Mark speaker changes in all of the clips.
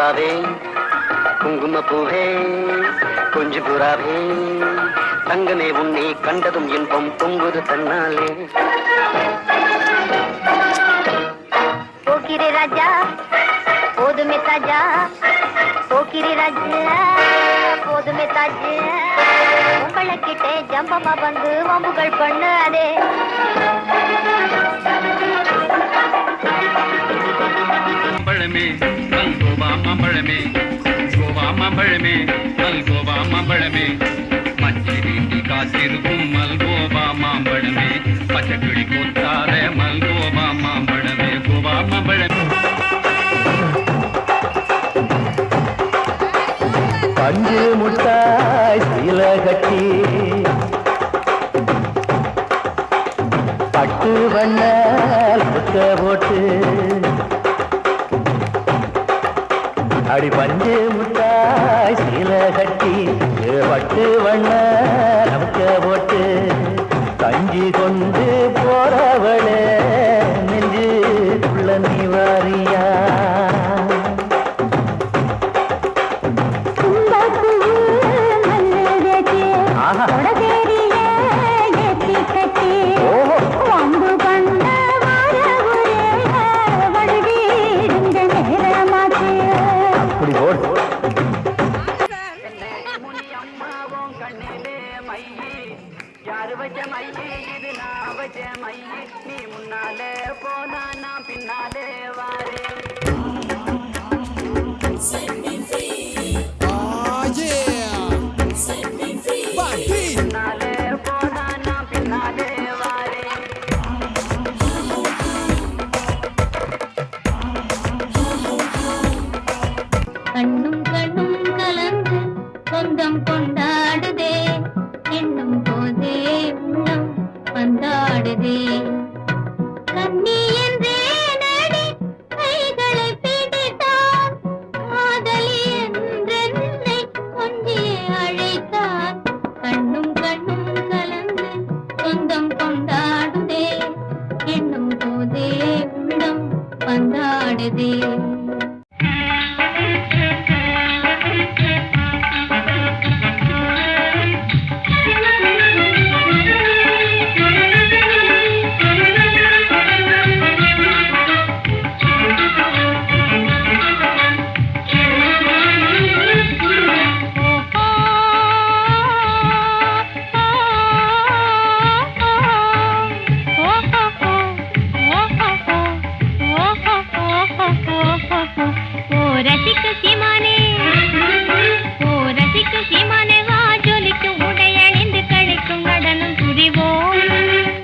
Speaker 1: தாராவே குங்குமப்பூவே கொஞ்சம் புறாவே தங்கமே உன்னை கண்டதும் இன்பம் பொங்குது தன்னாலே.
Speaker 2: போக்கிரி ராஜா போதுமே தாஜா, போக்கிரி ராஜா போதுமே தாஜா, உங்களை கிட்டே ஜம்பமா வந்து வம்புகள் பண்ணாதே.
Speaker 3: மாம்பழமே மல்கோவா மாம்பழமே, கோவா மாம்பழமே மல்கோவா மாம்பழமே, மச்சி வீட்டி காத்திருக்கும் மல்கோவா மாம்பழமே, பச்சைக்கிளி கொத்தாத மல்கோவா மாம்பழமே, கோவா மாம்பழமே.
Speaker 4: பஞ்சு முட்டாய் சீல கட்டி பட்டு வண்ண புத்த போட்டு அடி பஞ்சு முட்டாய் சீல கட்டி பட்டு வண்ண நமக்க போட்டு கஞ்சி கொண்டு போறவளே நெஞ்சு உள்ள நீ வாரியா.
Speaker 3: யாரு வச்ச மையே இது நான் வச்ச மையே, நீ முன்னாலே போனா நான் பின்னாலே வாரே. பின்னாலே போனா நான் பின்னாலே வாரே.
Speaker 2: கண்ணும் கண்ணும் கலந்து சொந்தம் கொண்டாடுதே, எண்ணும் போதே உள்ளம் வந்தாடுதே. கண்ணி என்றே நடி கைகளை பிடித்தான், காதலி என்றென்னை கொஞ்சி அழைத்தான். கண்ணும் கண்ணும் கலந்து சொந்தம் கொண்டாடுதே, எண்ணும் போதே உள்ளம் வந்தாடுதே.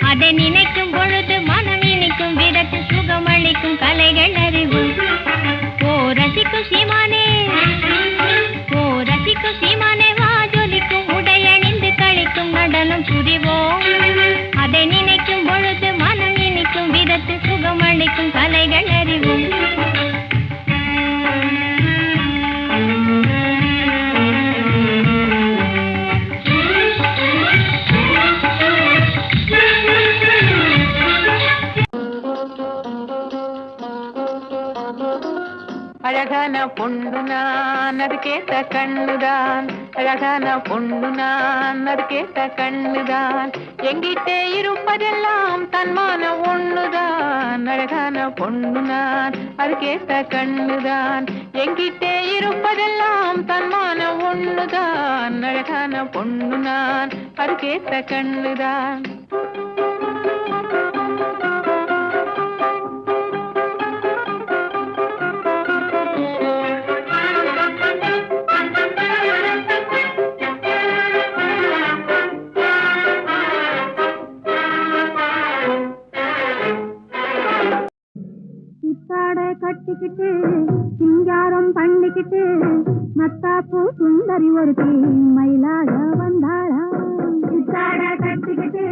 Speaker 2: அதை நினைக்கும் பொழுது மனம் இனிக்கும் விதத்து சுகமளிக்கும் கலைகள் அறிவும்.
Speaker 5: அழகான பொண்ணு நான் அது கேட்ட கண்ணுதான், அழகான பொண்ணு நான் அது கேட்ட கண்ணுதான், எங்கிட்டே இருப்பதெல்லாம் தன்மான ஒண்ணுதான். அழகான பொண்ணு நான் அது கேட்ட கண்ணுதான், எங்கிட்டே இருப்பதெல்லாம் தன்மான ஒண்ணுதான். அழகான பொண்ணு நான் அது கேட்ட கண்ணுதான்.
Speaker 2: கட்டிக்கிட்டு சிங்காரம் பண்ணிக்கிட்டு மத்தாப்பூ சுந்தரி ஒருத்தி மயிலாக வந்தாளா. சித்தாட கட்டிக்கிட்டு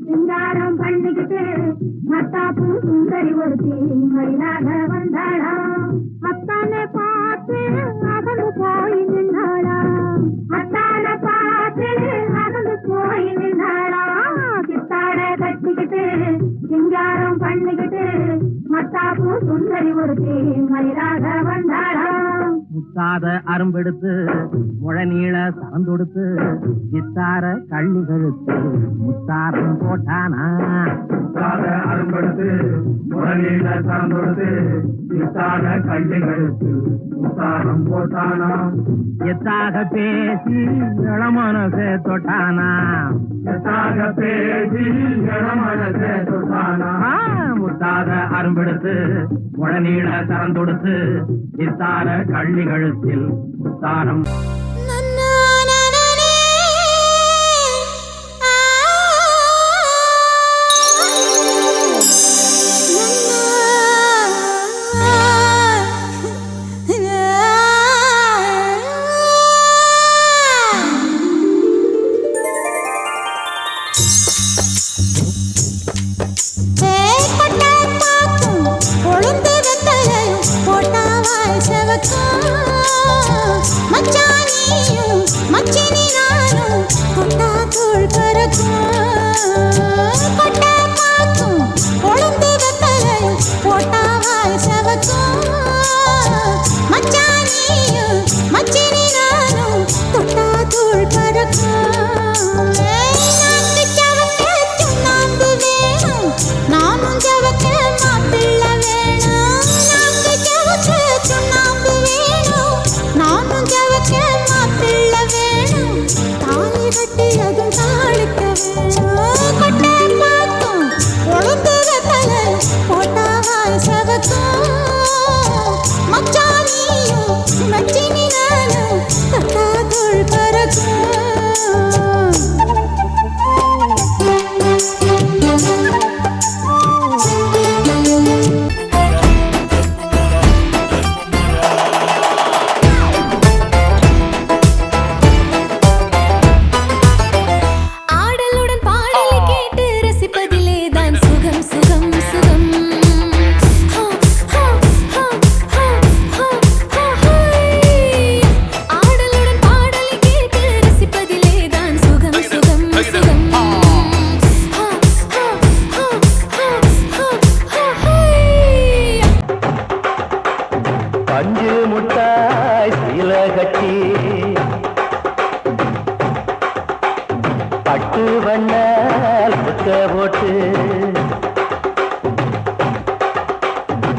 Speaker 2: சிங்காரம் பண்ணிக்கிட்டு மத்தாப்பூ சுந்தரி ஒருத்தி மயிலாக வந்தாளா. அத்தானை பார்த்து அகந்து போய் நின்றாளா, அத்தானை பார்த்து அகந்து போய் நின்றாளா. சித்தாட கட்டிக்கிட்டு சிங்காரம் பண்ணிக்கிட்டு மத்தாப்பூ சுந்தரி ஒருத்தி மயிலாக வந்தாளா.
Speaker 4: முத்தாத அரும்பெடுத்து முழநீள சரந்தொடுத்து சித்தார கள்ளி கழுத்து முத்தாரம் போட்டானா முத்தாத அரும்பெடுத்து முழநீள சரந்தொடுத்து சித்தார கள்ளி கழுத்து முத்தாரம் போட்டானா எத்தாக பேசி இளமனசே தொட்டானா எத்தாக பேசி இளமனசே தொட்டானா முத்தாத அரும்பெடுத்து முழநீள சரந்தொடுத்து சித்தார கள்ளி கழுத்தில் முத்தாரம்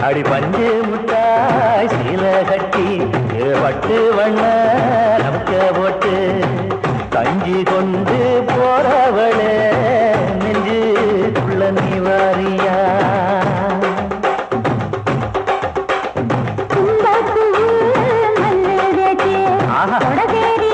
Speaker 4: அடி பஞ்சு முட்டாய் சீல கட்டி பட்டு வண்ண நமக்க போட்டு கஞ்சி கொண்டு போறவளே நெஞ்சு உள்ள நீ வாரியா
Speaker 2: மல்லுதேச்சி